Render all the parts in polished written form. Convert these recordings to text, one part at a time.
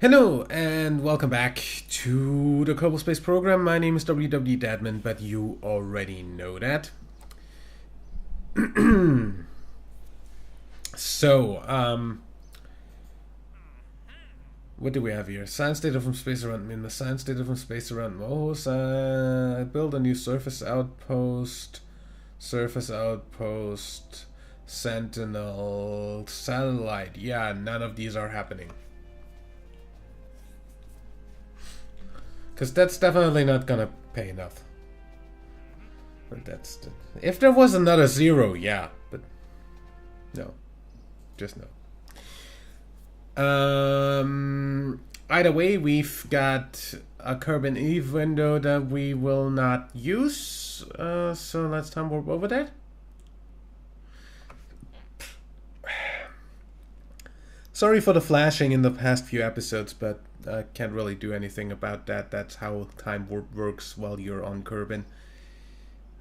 Hello and welcome back to the Kerbal Space Program. My name is WW Dadman, but you already know that. So, what do we have here? Science data from space around Minna, science data from space around Mohos. Build a new surface outpost, Sentinel, satellite. Yeah, none of these are happening. Because that's definitely not gonna pay enough. But if there was another zero, yeah. But no. Just no. Either way, we've got a Kerbal Eve window that we will not use. So let's time warp over that. Sorry for the flashing in the past few episodes, but I can't really do anything about that. That's how time warp works while you're on Kerbal.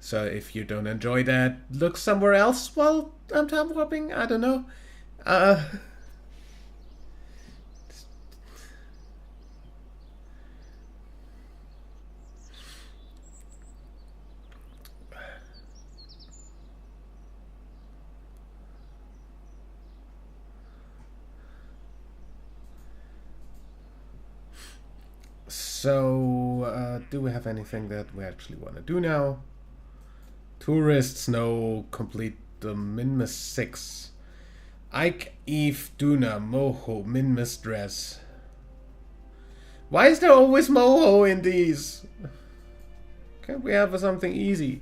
So if you don't enjoy that, look somewhere else while I'm time warping. I don't know. So, do we have anything that we actually want to do now? Tourists, no. Complete the Minmus 6. Ike, Eve, Duna, Moho, Minmus dress. Why is there always Moho in these? Can't we have something easy?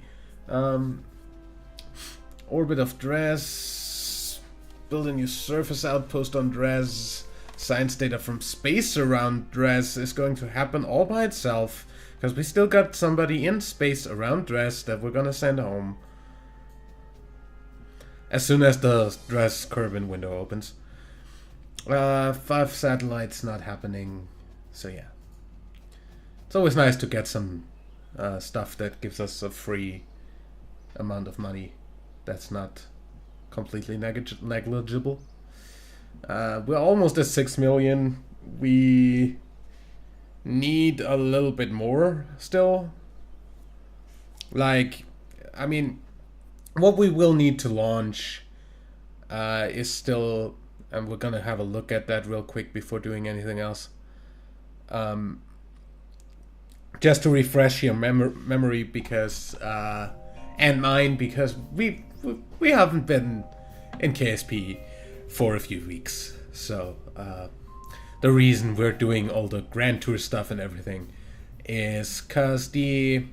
Orbit of Dress. Build a new surface outpost on Dress. Science data from space around Dress is going to happen all by itself. Because we still got somebody in space around Dress that we're gonna send home. As soon as the Dress Kerbal window opens. 5 satellites not happening. So yeah. It's always nice to get some stuff that gives us a free amount of money that's not completely negligible. We're almost at 6 million. We need a little bit more still. Like, I mean, what we will need to launch is still, and we're gonna have a look at that real quick before doing anything else. Just to refresh your memory, because and mine, because we haven't been in KSP for a few weeks. So the reason we're doing all the Grand Tour stuff and everything is because the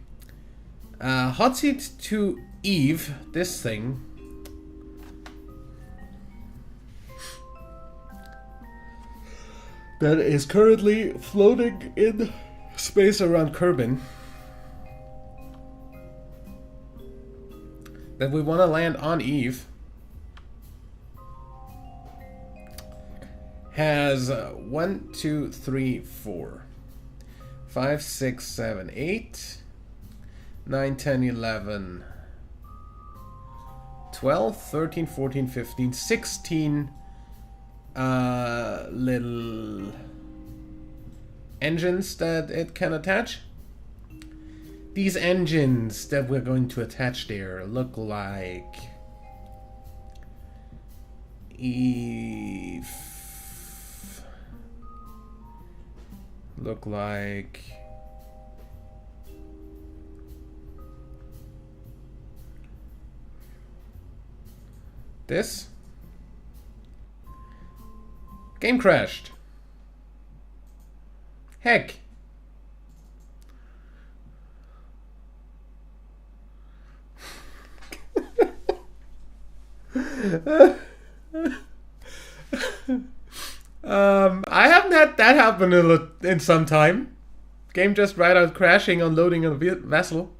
hot seat to Eve, this thing, that is currently floating in space around Kerbal, that we want to land on Eve, has 1, 2, 3, 4, 5, 6, 7, 8, 9, 10, 11, 12, 13, 14, 15, 16 little engines that it can attach. These engines that we're going to attach there look like Eve. Look like this. Game crashed. Heck. I haven't had that happen in some time. Game just right out crashing, unloading a vessel.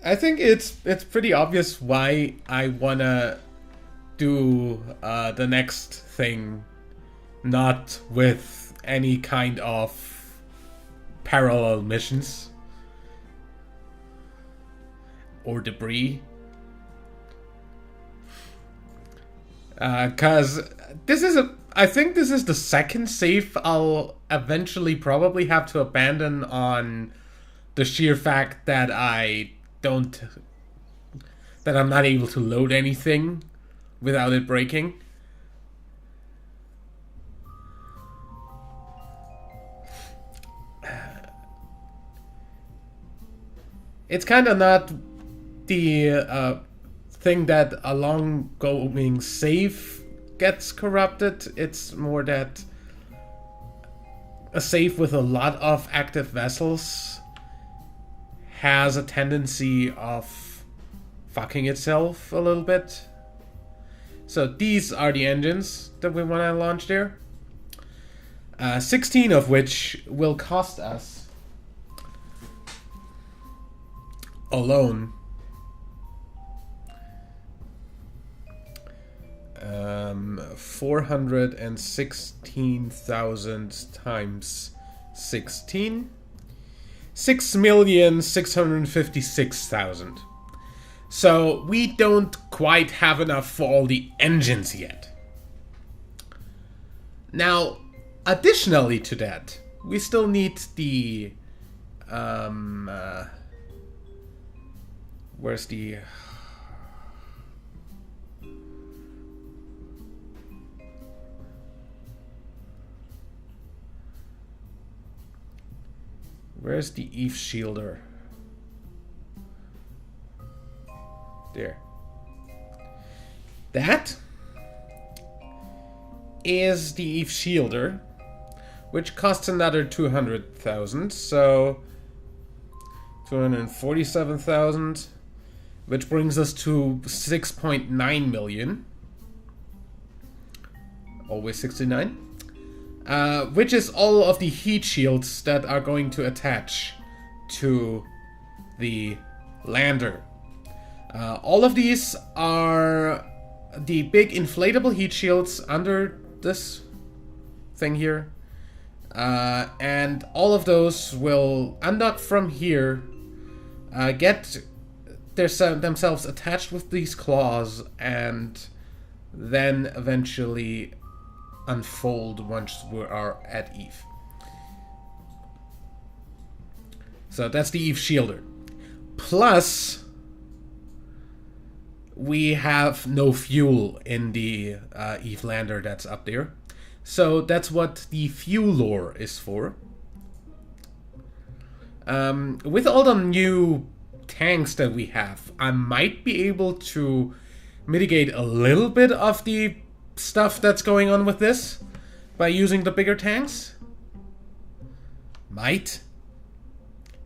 I think it's pretty obvious why I wanna do the next thing not with any kind of parallel missions or debris. Cause I think this is the second save I'll eventually probably have to abandon on the sheer fact that I'm not able to load anything without it breaking. It's kind of not the thing that a long-going save gets corrupted. It's more that a save with a lot of active vessels has a tendency of fucking itself a little bit. So these are the engines that we want to launch there. 16 of which will cost us alone 416,000 times 16, 6,656,000. So we don't quite have enough for all the engines yet. Now, additionally to that, we still need the where's the Eve shielder? There. That is the Eve shielder, which costs another 200,000, so 247,000, which brings us to 6.9 million. Always 69. Which is all of the heat shields that are going to attach to the lander. All of these are the big inflatable heat shields under this thing here. And all of those will undock from here, get themselves attached with these claws, and then eventually unfold once we are at Eve. So that's the Eve shielder. Plus, we have no fuel in the Eve lander that's up there. So that's what the fuelor is for. With all the new tanks that we have, I might be able to mitigate a little bit of the stuff that's going on with this by using the bigger tanks. Might.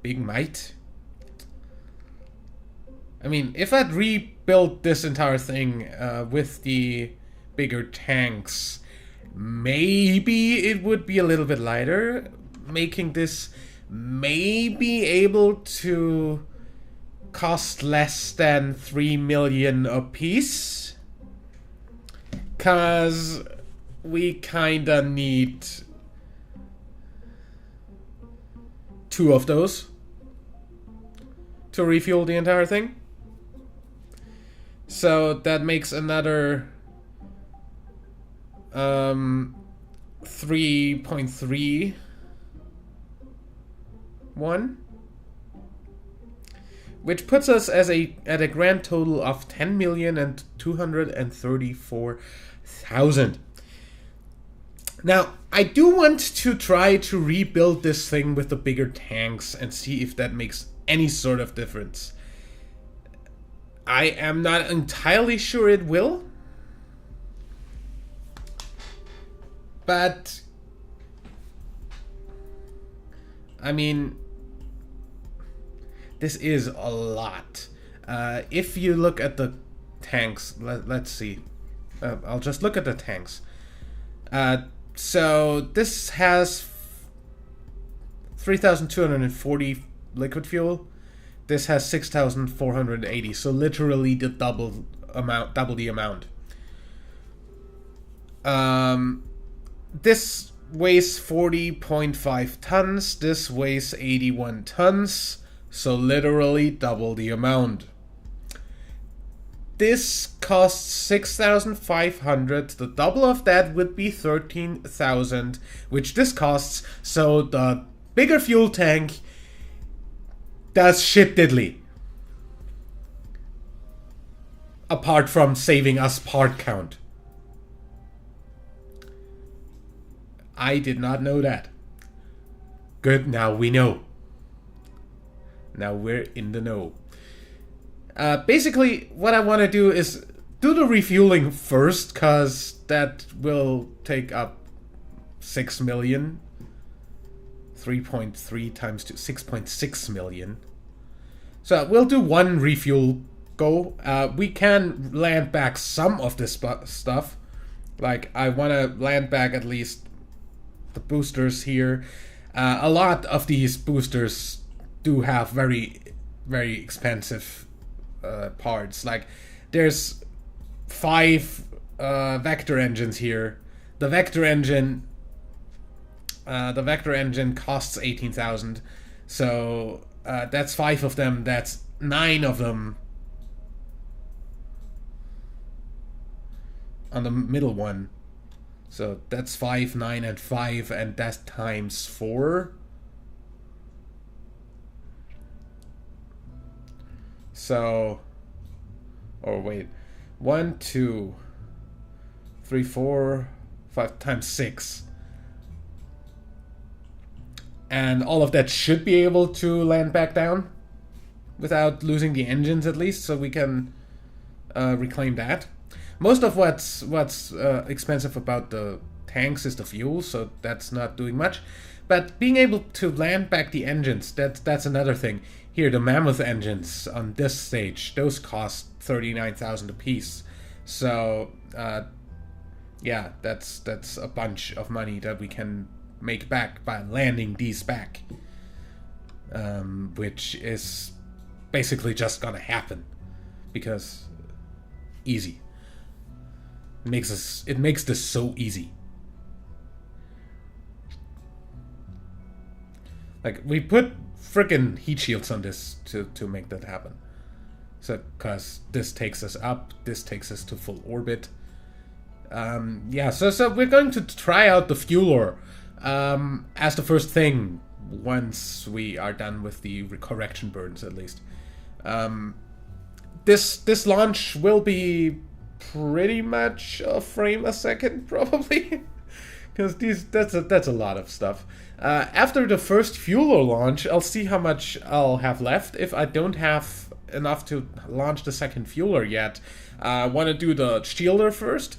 Big might. I mean, if I'd rebuilt this entire thing with the bigger tanks, maybe it would be a little bit lighter, making this maybe able to cost less than 3 million a piece. Cause we kinda need 2 of those to refuel the entire thing. So that makes another 3.3 1, which puts us at a grand total of 10,234,000. Now, I do want to try to rebuild this thing with the bigger tanks and see if that makes any sort of difference. I am not entirely sure it will, but I mean, this is a lot. If you look at the tanks, let's see. I'll just look at the tanks. So this has 3,240 liquid fuel. This has 6,480. So literally the double the amount. This weighs 40.5 tons. This weighs 81 tons. So literally double the amount. This costs 6,500. The double of that would be 13,000, which this costs. So the bigger fuel tank does shit diddly. Apart from saving us part count. I did not know that. Good, now we know. Now we're in the know. Basically, what I want to do is do the refueling first, because that will take up 6 million. 3.3 times 2, 6.6 million. So we'll do one refuel go. We can land back some of this stuff. Like, I want to land back at least the boosters here. A lot of these boosters do have very, very expensive parts. Like, there's 5 vector engines here. The vector engine costs 18,000. So that's 5 of them. That's 9 of them on the middle one. So that's 5, 9, and 5, and that's times 4. So, oh wait, 1, 2, 3, 4, 5 times 6. And all of that should be able to land back down without losing the engines, at least, so we can reclaim that. Most of what's expensive about the tanks is the fuel, so that's not doing much. But being able to land back the engines, that's another thing. Here, the Mammoth engines on this stage, those cost 39,000 apiece. So, yeah, that's a bunch of money that we can make back by landing these back. Which is basically just gonna happen. Because easy. It makes this so easy. Like, we put frickin' heat shields on this to make that happen. So, cause this takes us up, this takes us to full orbit. Yeah, so we're going to try out the fueler as the first thing once we are done with the correction burns, at least. This launch will be pretty much a frame a second, probably, because that's a lot of stuff. After the first fueler launch, I'll see how much I'll have left. If I don't have enough to launch the second fueler yet, I want to do the shielder first,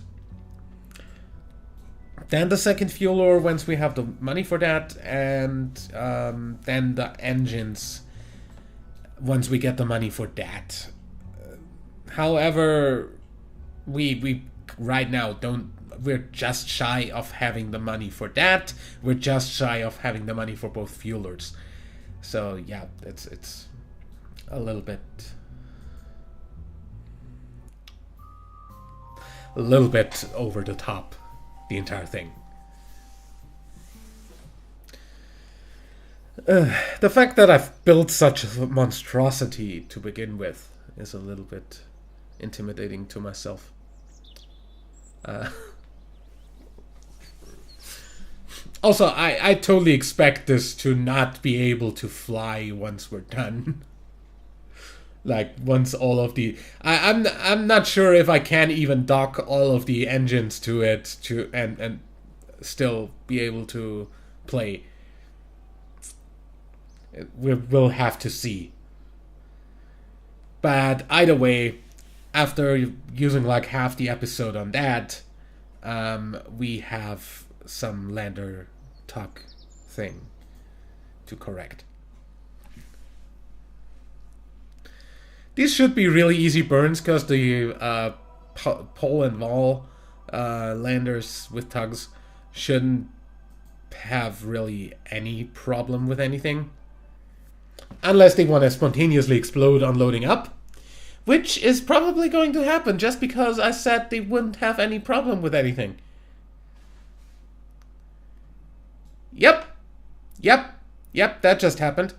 then the second fueler once we have the money for that, and then the engines once we get the money for that. However, we right now we're just shy of having the money for that. We're just shy of having the money for both fuelers. So yeah, it's a little bit over the top, the entire thing. The fact that I've built such a monstrosity to begin with is a little bit intimidating to myself. Also, I totally expect this to not be able to fly once we're done. Like, once all of the... I'm not sure if I can even dock all of the engines to it and still be able to play. We'll have to see. But either way, after using like half the episode on that, we have some lander tuck thing to correct. These should be really easy burns because the pole and wall landers with tugs shouldn't have really any problem with anything. Unless they want to spontaneously explode on loading up. Which is probably going to happen just because I said they wouldn't have any problem with anything. Yep. Yep. Yep, that just happened.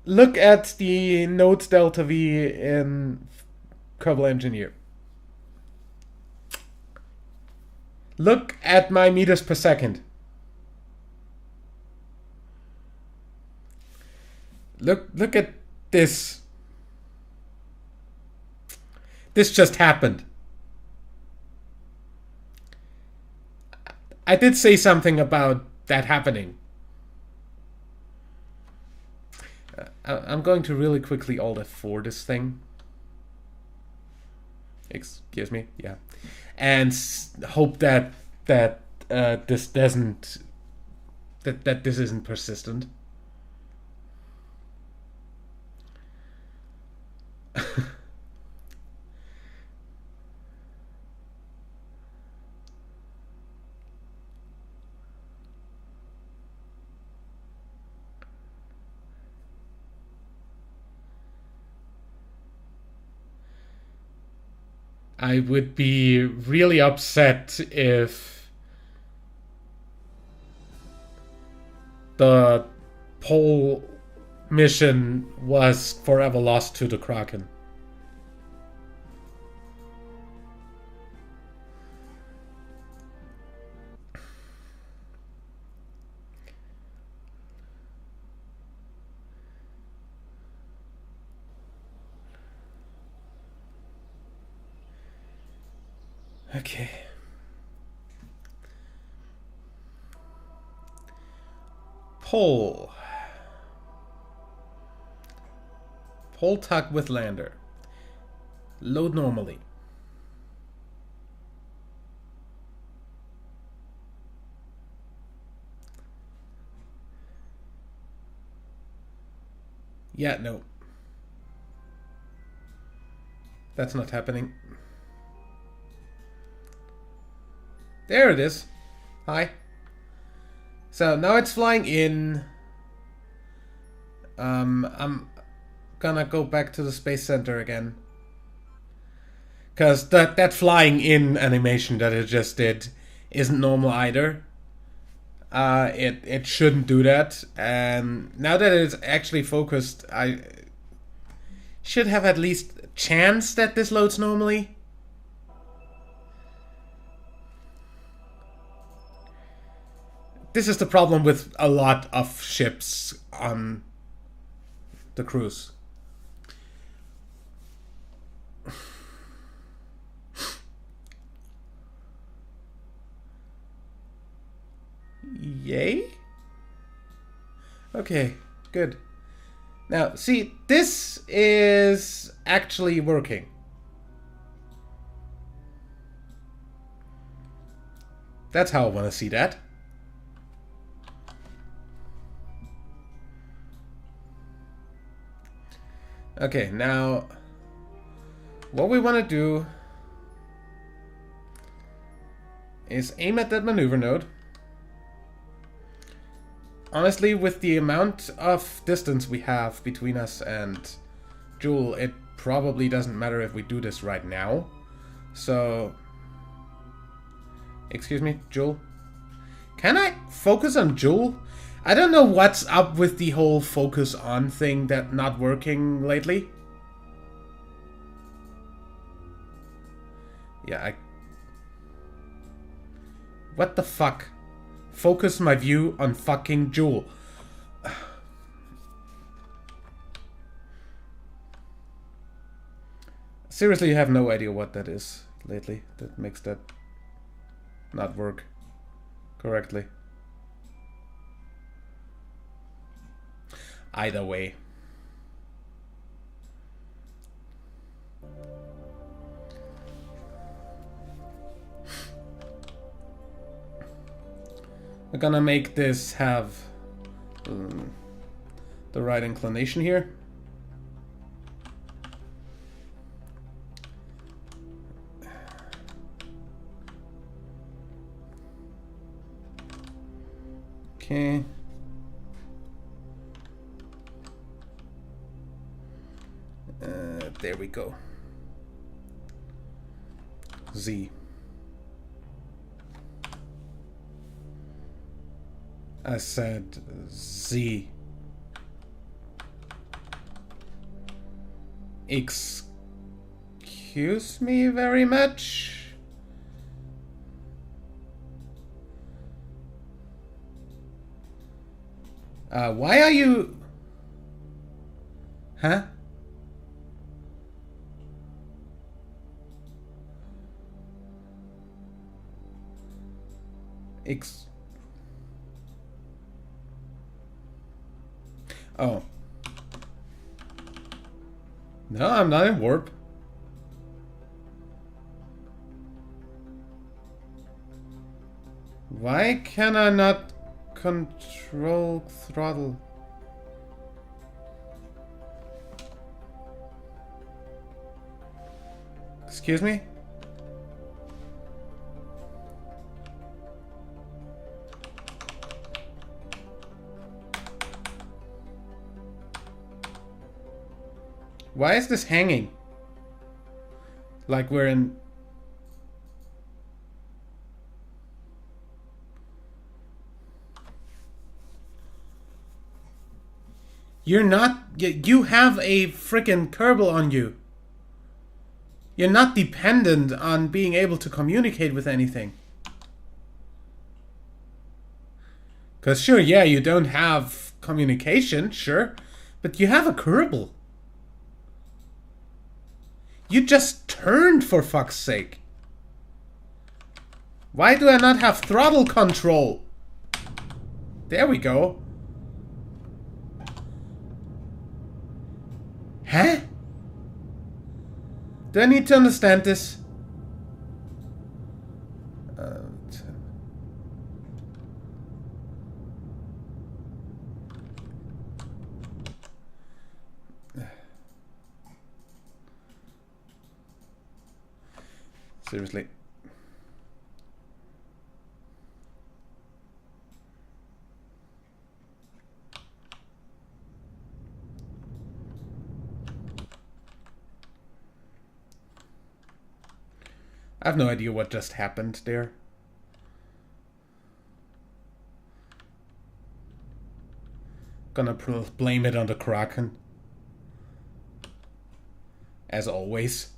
Look at the nodes delta V in Kerbal Engineer. Look at my meters per second. Look at this. This just happened. I did say something about that happening. I'm going to really quickly Alt F4 this thing. Excuse me, yeah, and hope that this doesn't that this isn't persistent. I would be really upset if the pole mission was forever lost to the Kraken. Okay. Pole. Pole tuck with lander. Load normally. Yeah, no. That's not happening. There it is. Hi. So now it's flying in. I'm gonna go back to the Space Center again. Because that flying in animation that it just did isn't normal either. It shouldn't do that. And now that it's actually focused, I should have at least a chance that this loads normally. This is the problem with a lot of ships on the cruise. Yay? Okay, good. Now, see, this is actually working. That's how I want to see that. Okay, now what we want to do is aim at that maneuver node. Honestly, with the amount of distance we have between us and Joule, it probably doesn't matter if we do this right now. So, excuse me, Joule? Can I focus on Joule? I don't know what's up with the whole focus on thing that not working lately. Yeah, what the fuck? Focus my view on fucking Joule. Seriously, you have no idea what that is lately that makes that not work correctly. Either way. We're gonna make this have the right inclination here. Okay. There we go. Z. I said Z. Excuse me very much. Why are you... Huh? Oh. No, I'm not in warp. Why can I not control throttle? Excuse me? Why is this hanging? Like we're in... You're not... You have a freaking Kerbal on you. You're not dependent on being able to communicate with anything. Because sure, yeah, you don't have communication, sure. But you have a Kerbal. You just turned, for fuck's sake. Why do I not have throttle control? There we go. Huh? Do I need to understand this? Seriously. I have no idea what just happened there. Gonna blame it on the Kraken. As always.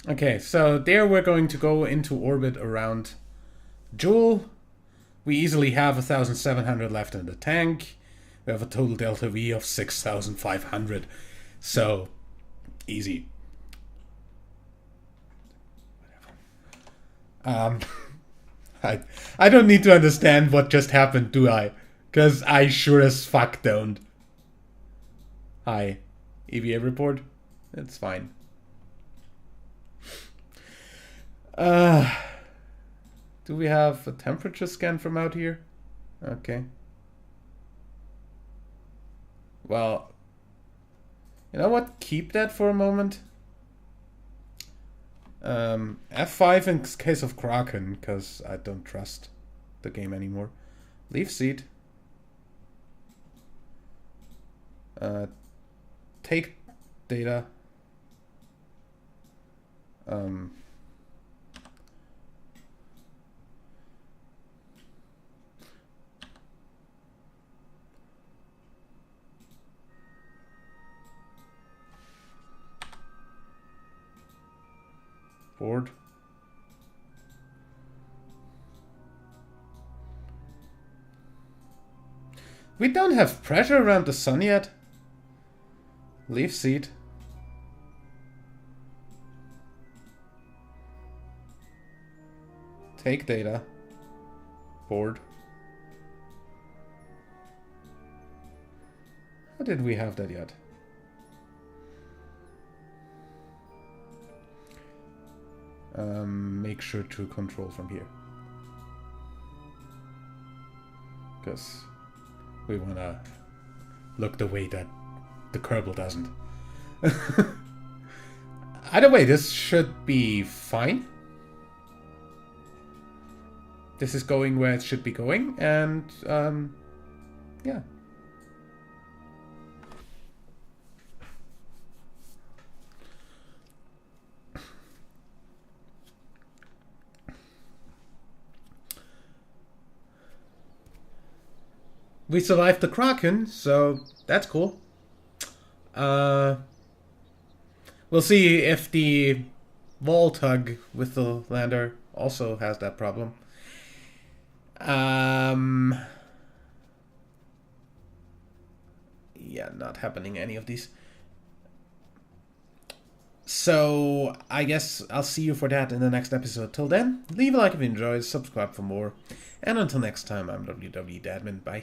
Okay, so there we're going to go into orbit around Joule. We easily have 1,700 left in the tank. We have a total delta V of 6,500. So, easy. I don't need to understand what just happened, do I? Because I sure as fuck don't. Hi. EVA report? It's fine. Do we have a temperature scan from out here? Okay. Well, you know what? Keep that for a moment. F5 in case of Kraken, because I don't trust the game anymore. Leave seat. Take data. Board. We don't have pressure around the sun yet. Leave seat. Take data. Board. Or did we have that yet? Make sure to control from here. Because we want to look the way that the Kerbal doesn't. Either way, this should be fine. This is going where it should be going, and yeah. we survived the Kraken, so that's cool. We'll see if the Vault Hug with the lander also has that problem. Yeah, not happening any of these. So, I guess I'll see you for that in the next episode. Till then, leave a like if you enjoyed, subscribe for more. And until next time, I'm WWDadmin. Bye.